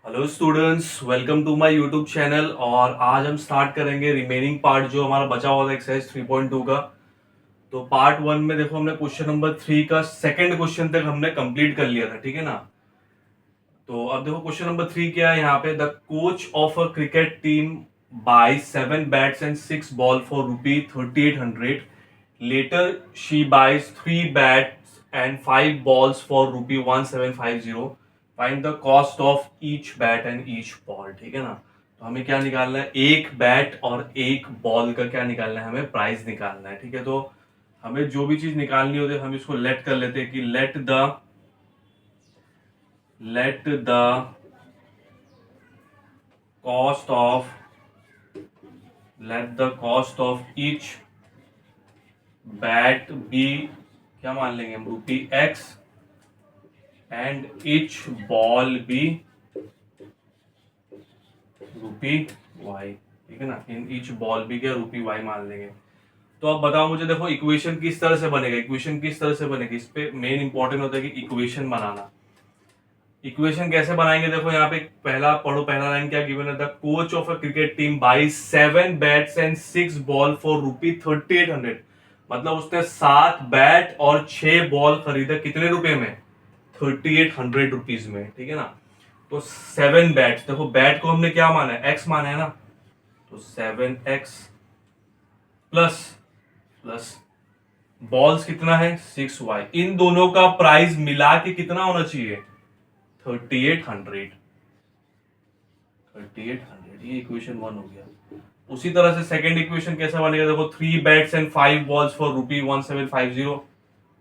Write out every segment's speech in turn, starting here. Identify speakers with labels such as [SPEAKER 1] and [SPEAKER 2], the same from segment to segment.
[SPEAKER 1] Hello students, welcome to my YouTube channel. और आज हम स्टार्ट करेंगे रिमेनिंग पार्ट जो हमारा बचा हुआ था एक्सरसाइज 3.2 का। तो पार्ट वन में देखो हमने क्वेश्चन नंबर 3 का सेकंड क्वेश्चन तक हमने कंप्लीट कर लिया था, ठीक है ना। तो अब देखो क्वेश्चन नंबर 3 क्या है यहाँ पे। The coach of a cricket team buy 7 bats and 6 ball for ₹3800। Later she buys 3 bats and 5 balls for ₹1750। Find the cost of each bat and each ball, ठीक है ना। तो हमें क्या निकालना है, एक बैट और एक बॉल का क्या निकालना है, हमें प्राइस निकालना है, ठीक है। तो हमें जो भी चीज निकालनी होती है हम इसको लेट कर लेते हैं कि let the cost of let the cost of each bat be, क्या मान लेंगे हम, ₹X and each ball be ₹Y, ठीक है ना। इन each ball भी क्या ₹Y मान लेंगे। तो अब बताओ मुझे, देखो इक्वेशन किस तरह से बनेगा, इक्वेशन किस तरह से बनेगी, इस पे मेन इंपॉर्टेंट होता है कि इक्वेशन बनाना। इक्वेशन कैसे बनाएंगे, देखो यहाँ पे पहला पढ़ो, पहला लाइन क्या गिवन है। The coach of a cricket team by 7 bats and 6 ball for ₹3800। मतलब उसने 7 बैट और 6 बॉल खरीदा, कितने रुपए में, ₹3800 में, ठीक है ना। तो 7 बैट्स, देखो बैट को हमने क्या माना है, एक्स माना है ना। तो 7x प्लस प्लस बॉल्स कितना है, 6y। इन दोनों का प्राइस मिला के कितना होना चाहिए, 3800। ये इक्वेशन 1 हो गया। उसी तरह से सेकंड इक्वेशन कैसा बनेगा, देखो 3 बैट्स एंड 5 बॉल्स फॉर ₹1750।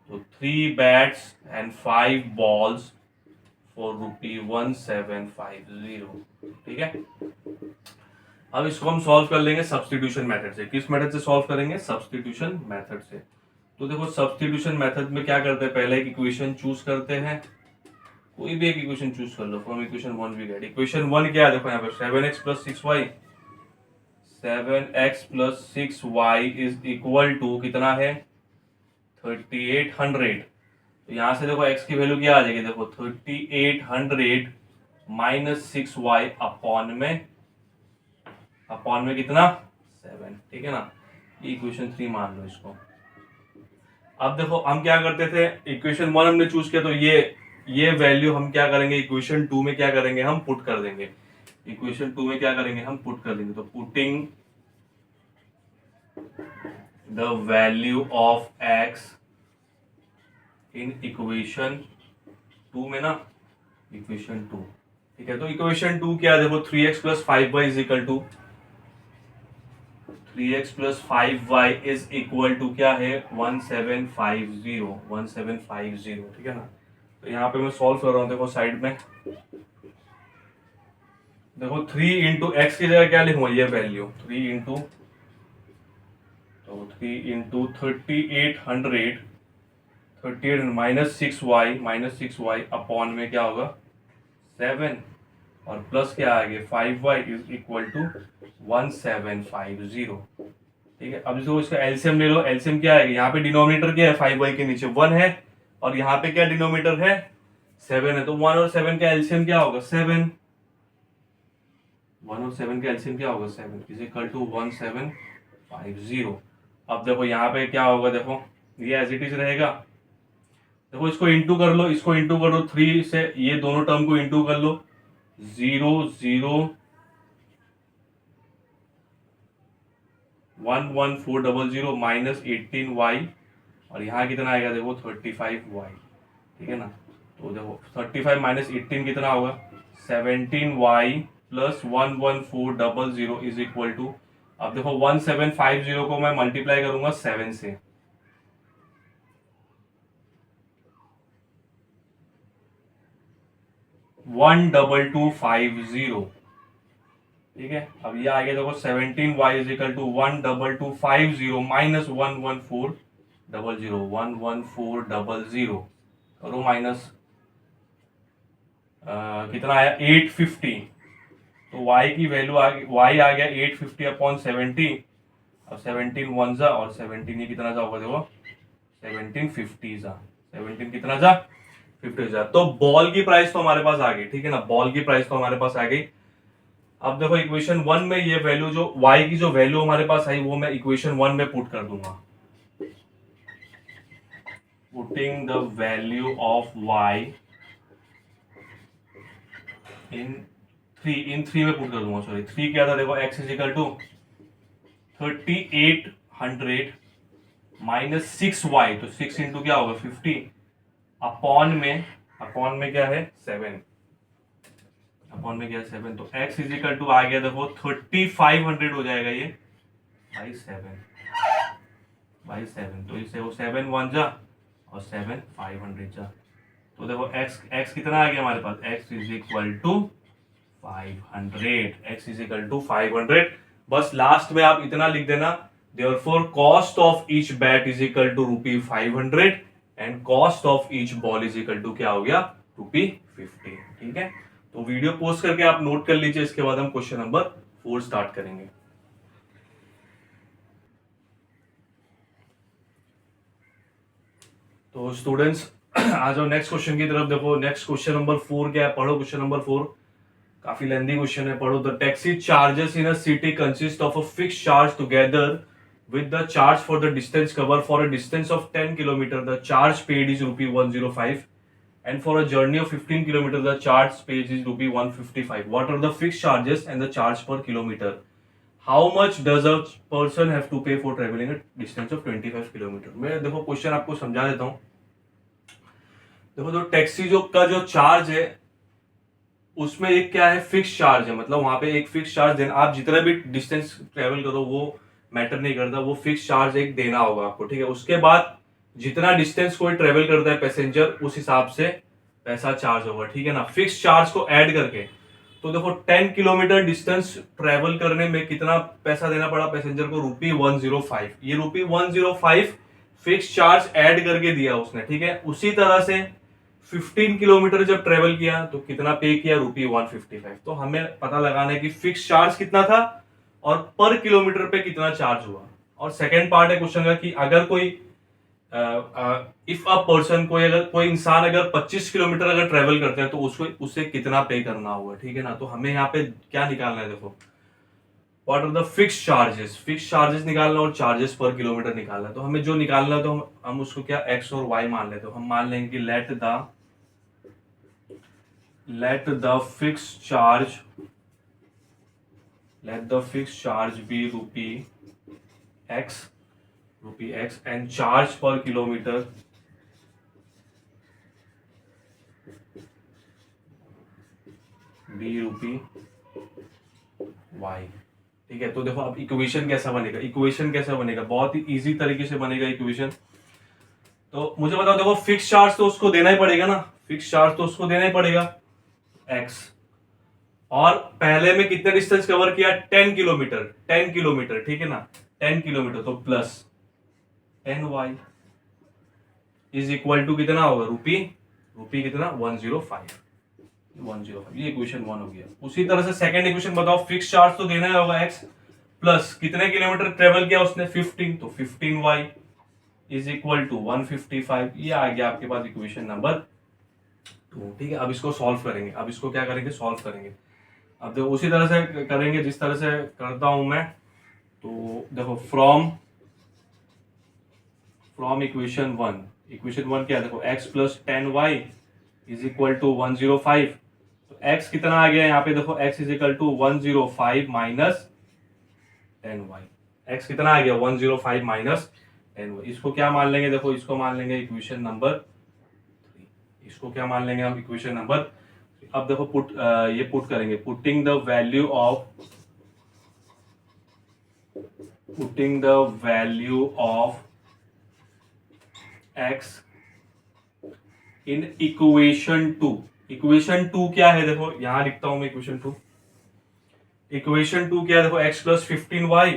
[SPEAKER 1] तो 3 बैट्स एंड 5 बॉल्स फॉर ₹1750, ठीक है। अब इसको हम सॉल्व कर लेंगे सब्स्टिट्यूशन मेथड से। किस मेथड से सॉल्व करेंगे, सब्स्टिट्यूशन मेथड से। तो देखो सब्स्टिट्यूशन मेथड में क्या करते हैं, पहले एक इक्वेशन चूज करते हैं, कोई भी एक इक्वेशन चूज कर लो from equation 1 we get. Equation 1 क्या है, देखो यहाँ पे 7x plus 6y, 7x plus 6y is equal to कितना है, 3800। तो यहाँ से देखो x की वैल्यू क्या आ जाएगी, देखो 3800 माइनस 6y अपॉन में कितना, 7, ठीक है ना। इक्वेशन 3 मान लो इसको। अब देखो हम क्या करते थे, इक्वेशन 1 हमने चूज किया, तो ये वैल्यू हम क्या करेंगे, इक्वेशन 2 में क्या करेंगे, हम पुट कर देंगे। इक्वेशन 2 में क्या करेंगे, हम पुट कर देंगे। तो putting the value of x in equation 2 में ना, इक्वेशन 2, ठीक है। तो इक्वेशन 2 क्या है, देखो 3x plus 5y is equal to 3x plus 5y is equal to क्या है, 1750, ठीक है ना। तो यहाँ पे मैं सॉल्व कर रहा हूँ, देखो साइड में, देखो 3 इंटू एक्स की जगह क्या लिखूंगा, ये वैल्यू 3 इंटू, तो 3 into 3800 minus six y upon में क्या होगा, 7, और प्लस क्या आएगा, 5y इज इक्वल टू 1750, ठीक है। अब जो इसका एलसीएम ले लो, एलसीएम क्या आएगा, यहाँ पे डिनोमिनेटर क्या है, 5y के नीचे 1 है, और यहाँ पे क्या डिनोमिनेटर है, 7 है। तो 1 और 7 का एलसीएम क्या होगा, 7। 1 और 7 का एलसीएम क्या होगा, 7 इज इक्वल टू 1750। अब देखो यहाँ पे क्या होगा, देखो ये एज इट इज रहेगा। देखो इसको इंटू कर लो, इसको इंटू कर लो 3 से, ये दोनों टर्म को इंटू कर लो, 0 0 11400 माइनस 18y, और यहाँ कितना आएगा, देखो 35y, ठीक है ना। तो देखो 35 माइनस 18 कितना होगा, 17y plus 11400 is equal to, अब देखो 1750 को मैं मल्टीप्लाई करूंगा 7 से, 12250, ठीक है। अब ये आ गया, देखो 17y is equal to 12250 minus 11400 करो माइनस, कितना आया 850। तो y की वैल्यू आ गई, y आ गया 850 अपॉन 70, अब 17 वन जा, और 17 ये कितना जा होगा, देखो 1750 जा, 17 कितना जा 50,000। तो बॉल की प्राइस तो हमारे पास आ गई, ठीक है ना, बॉल की प्राइस तो हमारे पास आ गई। अब देखो इक्वेशन 1 में ये वैल्यू जो y की जो वैल्यू हमारे पास आई वो मैं इक्वेशन 1 में पुट कर दूंगा। Putting the value of y in three में पुट कर दूंगा, सॉरी 3 क्या था देखो, x is equal to 3800 minus 6y, तो 6 इंटू क्या होगा 50 अपॉन में क्या है 7, अपॉन में क्या है 7, तो x इज इक्वल टू आ गया देखो 3500 हो जाएगा ये बाई 7, तो इससे वो 7 1 जा और 7 500 जा, तो देखो x कितना आ गया हमारे पास, x is equal to 500, x is equal to 500। बस लास्ट में आप इतना लिख देना, therefore cost of each bat is equal to ₹500 and cost of each ball is equal to क्या हो गया ₹50। ठीक है, तो वीडियो पोस्ट करके आप नोट कर लीजिए, इसके बाद हम क्वेश्चन नंबर 4 स्टार्ट करेंगे। तो स्टूडेंट्स आ जाओ नेक्स्ट क्वेश्चन की तरफ। देखो नेक्स्ट क्वेश्चन नंबर 4 क्या है, पढ़ो क्वेश्चन नंबर 4, काफी लेंथी क्वेश्चन है, पढ़ो। The taxi charges in a city consist of a fixed charge together with the charge for the distance cover for a distance of 10 km the charge paid is ₹105 and for a journey of 15 km the charge paid is ₹155. What are the fixed charges and the charge per kilometer? How much does a person have to pay for traveling a distance of 25 km? मैं देखो question आपको समझा देता हूँ। देखो जो taxi का जो चार्ज है उसमें एक क्या है फिक्स चार्ज है, मतलब वहां पे एक फिक्स चार्ज देना, आप जितना भी डिस्टेंस ट्रेवल करो वो मैटर नहीं करता, वो फिक्स चार्ज एक देना होगा आपको, ठीक है। उसके बाद जितना डिस्टेंस कोई ट्रेवल करता है पैसेंजर उस हिसाब से पैसा चार्ज होगा, ठीक है ना, फिक्स चार्ज को ऐड करके। तो देखो 10 किलोमीटर डिस्टेंस ट्रेवल करने में कितना पैसा देना पड़ा पैसेंजर को, ₹105, ये ₹105 फिक्स चार्ज ऐड करके दिया उसने, ठीक है। उसी तरह से 15 किलोमीटर जब ट्रेवल किया तो कितना पे किया, ₹155। तो हमें पता लगाना है कि फिक्स चार्ज कितना था और पर किलोमीटर पे कितना चार्ज हुआ। और सेकंड पार्ट है क्वेश्चन का कि अगर कोई इफ अ पर्सन कोई इंसान अगर 25 किलोमीटर अगर ट्रेवल करते हैं तो उसे कितना पे करना होगा, ठीक है ना। तो हमें यहाँ पे क्या निकालना है, देखो what are the fix charges निकालना और चार्जेस पर किलोमीटर निकालना है। तो हमें जो निकालना है तो हम उसको क्या एक्स और वाई मान लेते, तो हम मान लेंगे कि let the fixed charge be rupee x and charge per kilometer be rupee y, ठीक है। तो देखो अब इक्वेशन कैसा बनेगा, बहुत ही इजी तरीके से बनेगा इक्वेशन। तो मुझे बताओ, देखो फिक्स चार्ज तो उसको देना ही पड़ेगा x, और पहले में कितने डिस्टेंस कवर किया 10 किलोमीटर, ठीक है ना, 10 किलोमीटर, तो plus 10y is equal to कितना होगा, रुपी कितना 105, ये इक्वेशन 1 हो गया। उसी तरह से सेकंड इक्वेशन बताओ, फिक्स चार्ज तो देना ही होगा x प्लस कितने किलोमीटर ट्रेवल किया उसने 15, तो 15y इज इक्वल टू 155, ये आ गया आपके पास इक्वेशन नंबर 2, ठीक है। अब इसको सॉल्व करेंगे, अब इसको क्या करेंगे, सॉल्व करेंगे। अब देखो उसी तरह से करेंगे जिस तरह से करता हूं मैं। तो देखो फ्रॉम इक्वेशन 1 क्या है, देखो x plus 10y is equal to 105, तो x कितना आ गया यहाँ पे, देखो x is equal to 105 minus 10y, x कितना आ गया 105 माइनस 10y। इसको क्या मान लेंगे, देखो इसको मान लेंगे इक्वेशन नंबर 3, इसको क्या मान लेंगे हम, इक्वेशन नंबर। अब देखो पुट करेंगे, putting the value of x in equation 2 क्या है, देखो यहां लिखता हूं मैं इक्वेशन 2 क्या है, देखो x plus 15y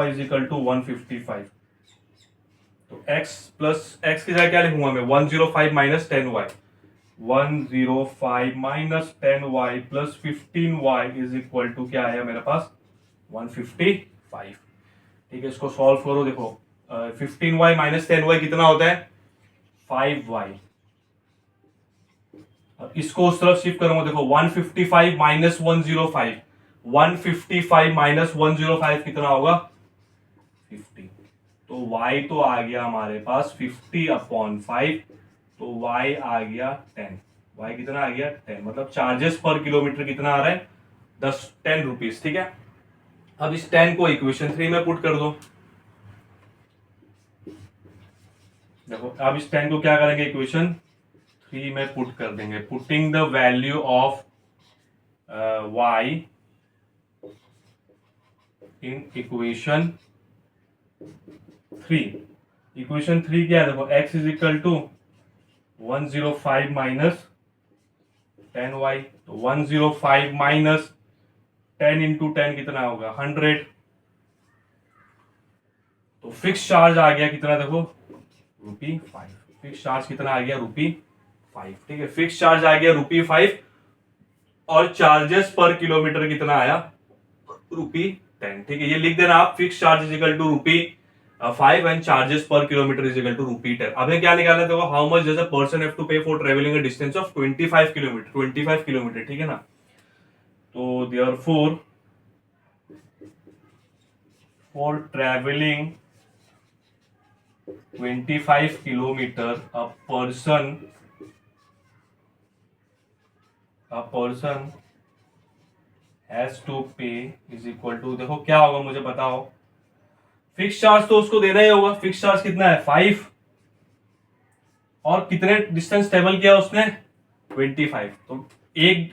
[SPEAKER 1] is equal to 155, तो x की जगह क्या लिखूंगा मैं 105 minus 10y, 105 minus 10y plus 15y is equal to क्या आया मेरे पास 155, ठीक है। इसको सॉल्व करो, देखो 15y माइनस 10y कितना होता है 5y। अब इसको उस तरफ शिफ्ट करूंगा, देखो 155 माइनस 105, 155 माइनस 105 कितना होगा 50। तो y तो आ गया हमारे पास 50/5, तो y आ गया 10। y कितना आ गया 10, मतलब चार्जेस पर किलोमीटर कितना आ रहा है 10 रुपीज। ठीक है, अब इस 10 को इक्वेशन 3 में पुट कर दो। देखो अब इस 10 को क्या करेंगे इक्वेशन 3 में पुट कर देंगे। Putting the value of y in equation 3। Equation 3 क्या है, देखो x is equal to 105 minus 10y, तो 105 माइनस 10 इंटू 10 कितना होगा 100। तो फिक्स चार्ज आ गया कितना, देखो ₹5। फिक्स चार्ज कितना आ गया ₹5। ठीक है, फिक्स चार्ज आ गया ₹5 और चार्जेस पर किलोमीटर कितना आया ₹10। ठीक है, ये लिख देना आप, fix charge is equal to ₹5 and charges per kilometre is equal to ₹10। अब क्या निकालना है, देखो how much does a person have to pay for travelling a distance of 25 kilometre, 25 kilometre. ठीक है ना, तो therefore for travelling 25 kilometre a person has to pay is equal to, देखो क्या होगा मुझे बताओ, फिक्स चार्ज तो उसको देना ही होगा। फिक्स चार्ज कितना है 5 और कितने डिस्टेंस ट्रेवल किया उसने 25, तो 1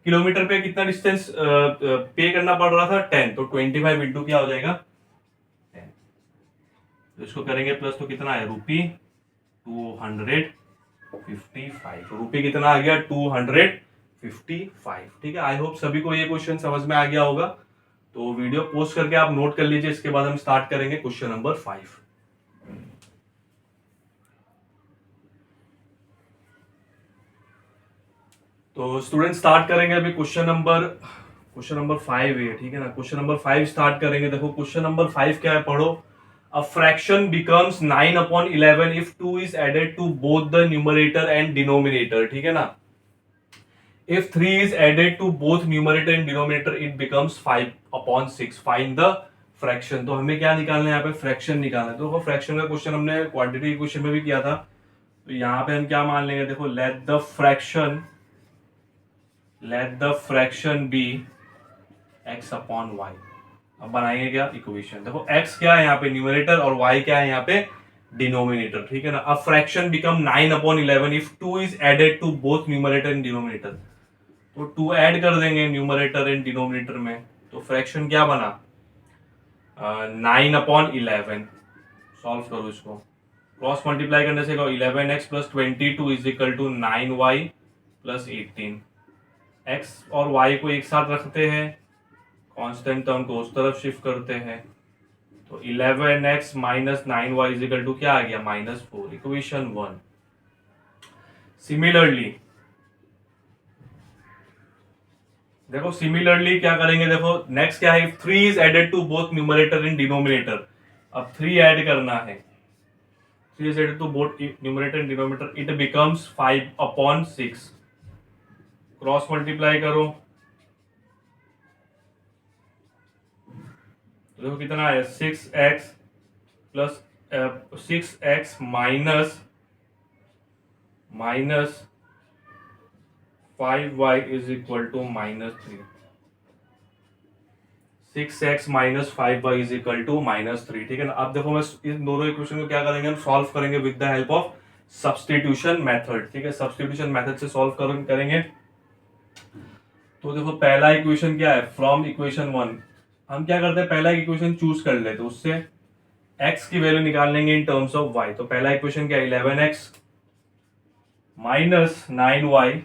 [SPEAKER 1] किलोमीटर पे कितना डिस्टेंस पे करना पड़ रहा था 10, तो 25 इंटू क्या हो जाएगा 10। तो इसको करेंगे प्लस, तो कितना है ₹255। तो रुपये कितना आ गया 255। ठीक है, आई होप सभी को ये क्वेश्चन समझ में आ गया होगा। तो वीडियो पोस्ट करके आप नोट कर लीजिए, इसके बाद हम स्टार्ट करेंगे क्वेश्चन नंबर 5। तो स्टूडेंट स्टार्ट करेंगे अभी क्वेश्चन नंबर 5 है। ठीक है ना, क्वेश्चन नंबर 5 स्टार्ट करेंगे। देखो क्वेश्चन नंबर 5 क्या है, पढ़ो। A fraction becomes 9/11 if 2 is added to both the numerator and denominator। ठीक है ना, if 3 is added to both numerator and denominator it becomes 5/6। find the fraction। तो हमें क्या निकालना है यहाँ पे, फ्रैक्शन निकालना है। तो फ्रैक्शन का क्वेश्चन हमने क्वांटिटी क्वेश्चन में भी किया था, तो यहाँ पे हम क्या मान लेंगे, देखो let the fraction be x/y। अब बनाएंगे क्या इक्वेशन, देखो x क्या है यहाँ पे न्यूमरेटर और y क्या है यहाँ पे डिनोमिनेटर। ठीक है ना, अब fraction become 9/11 if 2 is added to both numerator and denominator. तो 2 ऐड कर देंगे न्यूमरेटर एंड डिनोमिनेटर में, तो फ्रैक्शन क्या बना 9/11। सॉल्व करो इसको, क्रॉस मल्टीप्लाई करने से 11x plus 22 is equal to 9y plus 18। x और y को एक साथ रखते हैं, कांस्टेंट टर्म को उस तरफ शिफ्ट करते हैं, तो 11x minus 9y is equal to क्या आ गया -4। इक्वेशन 1। सिमिलरली देखो, सिमिलरली क्या करेंगे, देखो नेक्स्ट क्या है, 3 is added to both numerator and denominator. अब 3 ऐड करना है, 3 is added to both numerator and denominator, it becomes 5/6। Cross multiply करो, देखो कितना है 6x plus 6x minus 5y is equal to -3। 6x minus 5y is equal to -3। ठीक है ना, अब देखो मैं इन दोनों इक्वेशन को क्या करेंगे, हम सॉल्व करेंगे with the help of substitution method. ठीक है, सब्स्टिट्यूशन मेथड से सॉल्व करेंगे। तो देखो पहला इक्वेशन क्या है, फ्रॉम इक्वेशन 1 हम क्या करते हैं, पहला इक्वेशन चूज कर लेते, उससे x की वैल्यू निकाल लेंगे इन टर्म्स ऑफ y। तो पहला इक्वेशन क्या है 11x minus 9y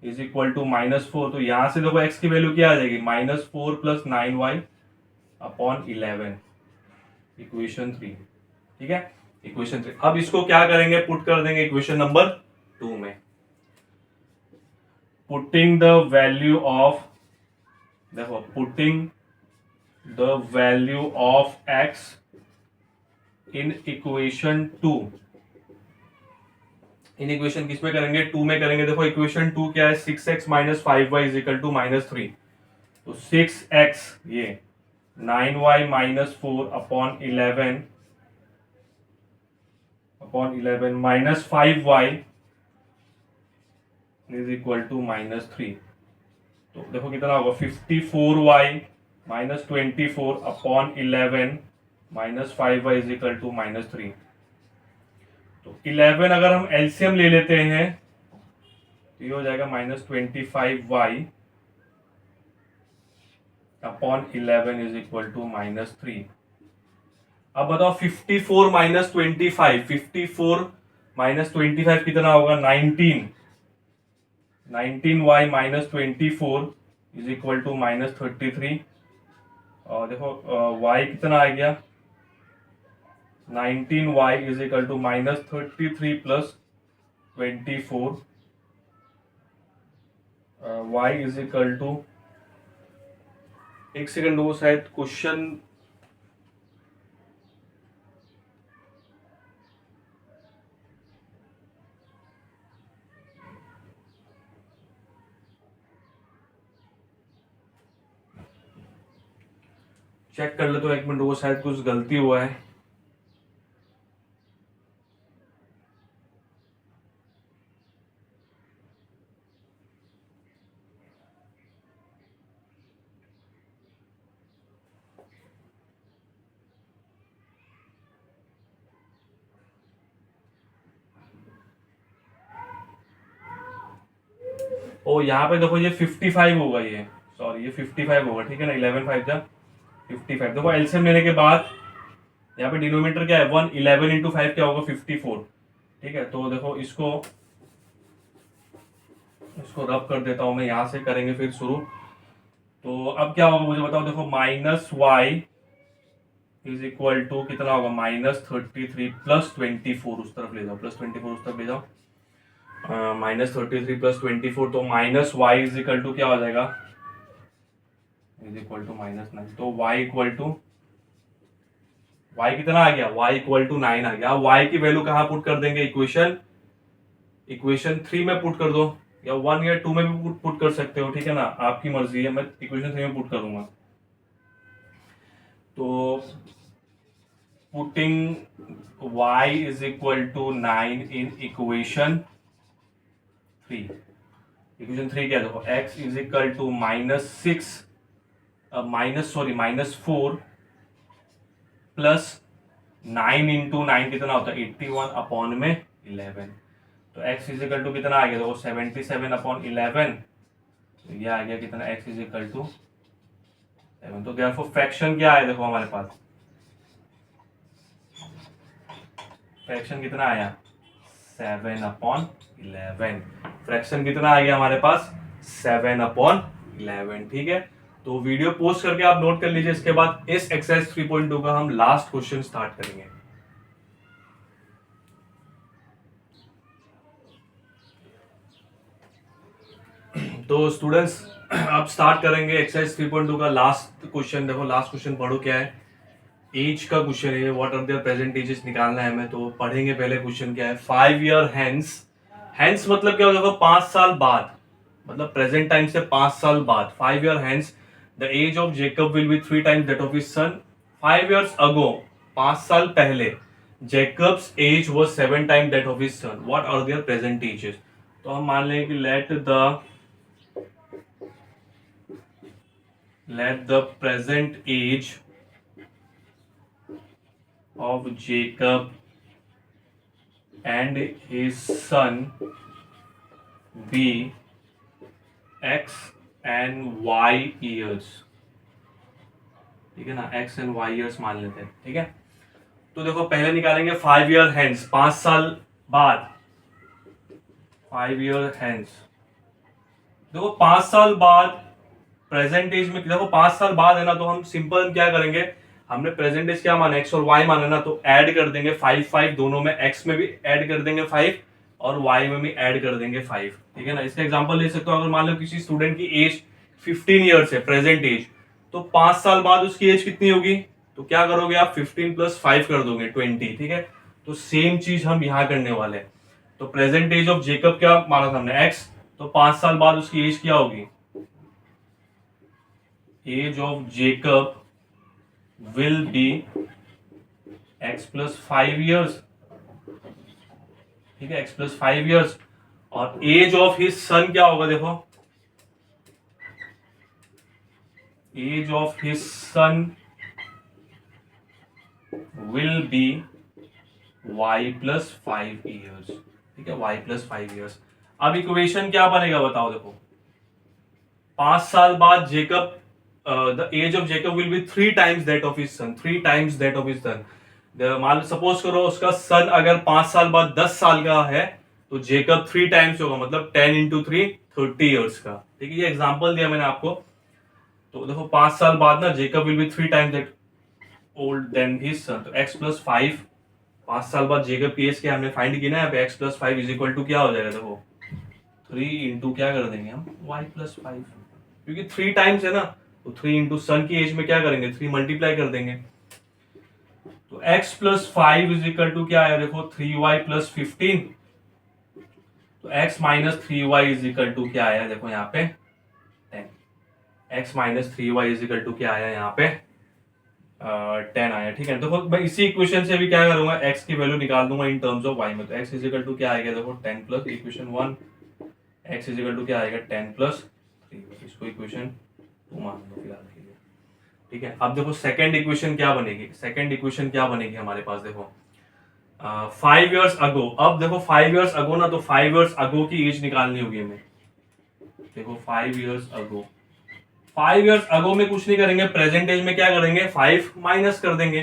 [SPEAKER 1] is equal to -4। तो यहां से देखो x की वैल्यू क्या आ जाएगी -4 प्लस 9y अपॉन 11। इक्वेशन 3। ठीक है, इक्वेशन 3। अब इसको क्या करेंगे, पुट कर देंगे इक्वेशन नंबर 2 में। पुटिंग द वैल्यू ऑफ, देखो putting the value of x in equation two, in equation किस में करेंगे, टू में करेंगे। देखो इक्वेशन टू क्या है, 6x minus 5y is equal to -3। तो 6x ये 9y minus 4 upon 11 minus 5y is equal to -3। तो देखो कितना होगा, 54y minus 24 upon 11 minus 5y is equal to -3। तो 11 अगर हम एलसीएम ले लेते हैं तो ये हो जाएगा -25y upon 11 is equal to -3। अब बताओ 54 माइनस 25, 54 माइनस 25 कितना होगा, 19। 19y minus 24 is equal to -33। और देखो y कितना आ गया, 19y is equal to -33 plus 24, y is equal to, एक सेकंड वो शायद क्वेश्चन चेक कर ले तो एक मिनट, वो शायद कुछ गलती हुआ है। ओ यहाँ पे देखो ये 55 होगा, ये सॉरी ये 55 होगा, ठीक है ना, 11 5 जा 55। देखो एलसीएम लेने के बाद यहाँ पे डिनोमिनेटर क्या है 1, 11 इंटू 5 क्या होगा 54, ठीक है। तो देखो इसको रब कर देता हूं मैं, यहां से करेंगे फिर शुरू। तो अब क्या होगा मुझे बताओ, देखो -y इज इक्वल टू कितना होगा, -33 प्लस 24, उस तरफ ले जाओ, प्लस 24 उस तरफ ले जाओ, -33 प्लस 24, तो -y इज इक्वल टू क्या हो जाएगा, इज इक्वल टू -9। तो y इक्वल टू, y कितना आ गया, y इक्वल टू 9 आ गया। y की वैल्यू कहां पुट कर देंगे, इक्वेशन 3 में पुट कर दो, या 1 या 2 में भी पुट कर सकते हो, ठीक है ना, आपकी मर्जी है। मैं इक्वेशन 3 में पुट करूंगा। तो putting y is equal to 9 in equation 3। Equation 3 क्या, देखो x is equal to -4 plus 9 into 9 कितना होता है 81 अपॉन में 11। तो x इज इक्वल टू कितना आ गया, देखो 77 अपॉन 11, तो ये आ गया कितना, x इज इक्वल टू 7। तो देयरफॉर फ्रैक्शन क्या है, देखो हमारे पास फ्रैक्शन कितना आया 7 अपॉन 11। फ्रैक्शन कितना आ गया हमारे पास 7 अपॉन 11, ठीक है। तो वीडियो पोस्ट करके आप नोट कर लीजिए। इसके बाद इस एक्सरसाइज 3.2 का हम लास्ट क्वेश्चन स्टार्ट करेंगे। तो स्टूडेंट्स अब स्टार्ट करेंगे एक्सरसाइज 3.2 का लास्ट क्वेश्चन। देखो लास्ट क्वेश्चन पढ़ो क्या है, एज का क्वेश्चन है, what are there present ages निकालना है हमें। तो पढ़ेंगे पहले क्वेश्चन क्या है, 5 ईयर हेंस, हेंस मतलब क्या होगा, 5 साल बाद, मतलब प्रेजेंट टाइम से 5 साल बाद। 5 year hence the age of Jacob will be 3 times that of his son. 5 years ago, 5 साल पहले, Jacob's age was 7 times that of his son, what are there present ages. तो हम मान लेंगे कि let the present age of Jacob and his son be x and y years, ठीक है ना, x and y years मान लेते हैं, ठीक है। तो देखो पहले निकालेंगे 5 year hence, 5 साल बाद, 5 year hence। देखो 5 साल बाद प्रेजेंट एज में, देखो 5 साल बाद है ना, तो हम सिंपल क्या करेंगे, हमने प्रेजेंट एज क्या माना x और y माना ना, तो ऐड कर देंगे 5 5 दोनों में, x में भी ऐड कर देंगे 5 और y में भी ऐड कर देंगे 5, ठीक है ना। इसका एग्जांपल ले सकते हो, अगर मान लो किसी स्टूडेंट की एज 15 इयर्स है प्रेजेंट एज, तो 5 साल बाद उसकी एज कितनी होगी, तो क्या करोगे आप 15 + 5 कर दोगे 20, ठीक है। तो सेम चीज हम यहाँ करने वाले हैं। तो प्रेजेंट एज ऑफ जेकब क्या माना था हमने x, तो 5 साल बाद उसकी एज क्या होगी, age of Jacob will be x + 5 years, ठीक है, x + 5 years। और एज ऑफ हिज सन क्या होगा, देखो age of his son will be y + 5 years, ठीक है, y + 5 years। अब इक्वेशन क्या बनेगा बताओ, देखो 5 साल बाद Jacob the age of Jacob will be 3 times that of his son, 3 times that of his son. मान सपोज करो उसका सन अगर 5 साल बाद 10 साल का है तो जेकब 3 times होगा, मतलब 10 × 3 30 years का, ठीक है। ये एग्जांपल दिया मैंने आपको। तो देखो 5 साल बाद ना Jacob will be 3 times that old then his son, तो x + 5, 5 साल बाद जेकब की एज क्या हमने फाइंड की ना, यहाँ पे x + 5 = क्या हो जाएगा, देखो 3 × क्या कर देंगे हम y + 5, क्योंकि 3 times है ना, तो 3 × सन की एज में क्या करेंगे 3 मल्टीप्लाई कर देंगे। तो x + 5 = क्या आया, देखो 3y + 15। तो x - 3y = क्या आया, देखो यहाँ पे 10। x - 3y = क्या आया यहाँ पे 10 आया, ठीक है। देखो मैं इसी इक्वेशन से भी क्या करूंगा, x की वैल्यू निकाल दूंगा इन टर्म्स ऑफ y में। तो x = क्या आएगा, देखो 10 + इक्वेशन 1, x = क्या आएगा 10 + 3, इसको इक्वेशन 2 मान लो फिलहाल के लिए, ठीक है। अब देखो सेकंड इक्वेशन क्या बनेगी, सेकंड इक्वेशन क्या बनेगी हमारे पास, देखो 5 years ago। अब देखो 5 years ago ना, तो 5 years ago की एज निकालनी होगी हमें। देखो 5 years ago, 5 years ago में कुछ नहीं करेंगे, प्रेजेंट एज में क्या करेंगे 5 माइनस कर देंगे।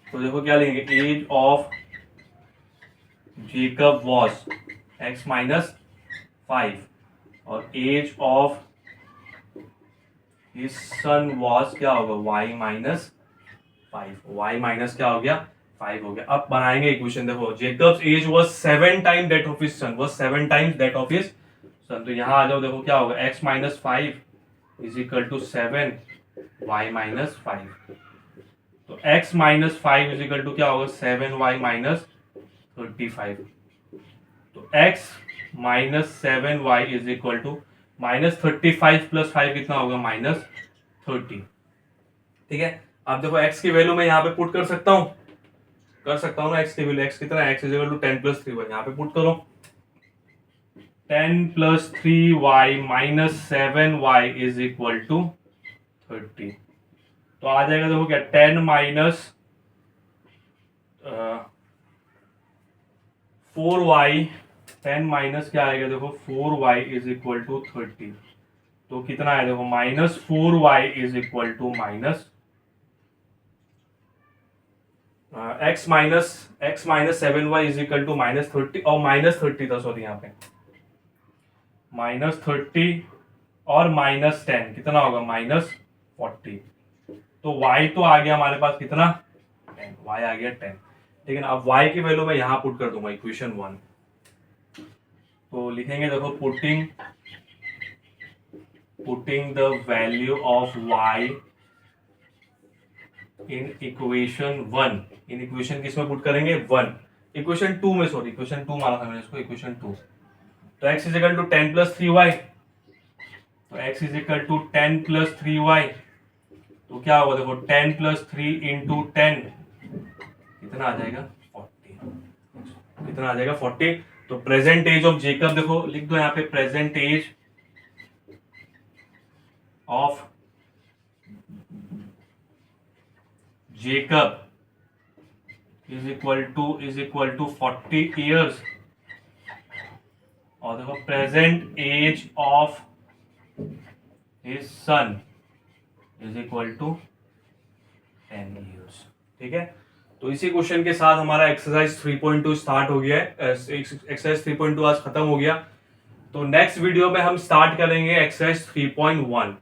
[SPEAKER 1] तो देखो क्या लेंगे, age of Jacob was x - 5 और age of his son was क्या होगा y - 5, y माइनस क्या हो गया 5 हो गया। अब बनाएंगे इक्वेशन, देखो Jacob's age was 7 time that of his son, was 7 times that of his son. तो यहां आ जाओ, देखो क्या होगा x - 5 = 7 y - 5। तो x - 5 = क्या होगा 7y - 35। तो x - 7y = -35 + 5 कितना होगा -30, ठीक है। अब देखो x की वैल्यू मैं यहाँ पे पुट कर सकता हूँ ना, x की वैल्यू x कितना है, x = 10 + 3y, यहाँ पे पुट करो 10 + 3y - 7y = 30। तो आ जाएगा देखो क्या 10 - 4y, 10 माइनस क्या आएगा, देखो 4y = 30। तो कितना है देखो -4y = x - 7y = -30 और -30 था, सॉरी यहाँ पे -30 और -10 कितना होगा -40। तो y तो आ गया हमारे पास कितना 10, y आ गया 10, ठीक है ना। अब y की वैल्यू मैं यहाँ पुट कर दूंगा इक्वेशन 1। तो लिखेंगे देखो putting the value of y in equation 1। In equation किसमें पुट करेंगे 1, इक्वेशन 2 में, सॉरी इक्वेशन 2 माना था मैंने इसको, इक्वेशन 2। तो x = 10 + 3y, तो x = 10 + 3y, तो क्या होगा देखो 10 + 3 × 10 कितना आ जाएगा 40, कितना आ जाएगा 40। तो प्रेजेंट एज ऑफ जेकब देखो लिख दो यहाँ पे, present age of Jacob is equal to 40 years। और देखो present age of his son is equal to 10 years, ठीक है। तो इसी क्वेश्चन के साथ हमारा एक्सरसाइज 3.2 स्टार्ट हो गया है। एक्सरसाइज 3.2 आज खत्म हो गया। तो नेक्स्ट वीडियो में हम स्टार्ट करेंगे एक्सरसाइज 3.1।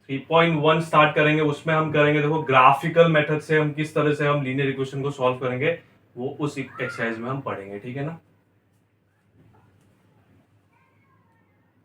[SPEAKER 1] 3.1 स्टार्ट करेंगे, उसमें हम करेंगे देखो ग्राफिकल मेथड से हम किस तरह से हम लीनियर इक्वेशन को सॉल्व करेंगे, वो उस एक्सरसाइज में हम पढ़ेंगे, ठीक है ना।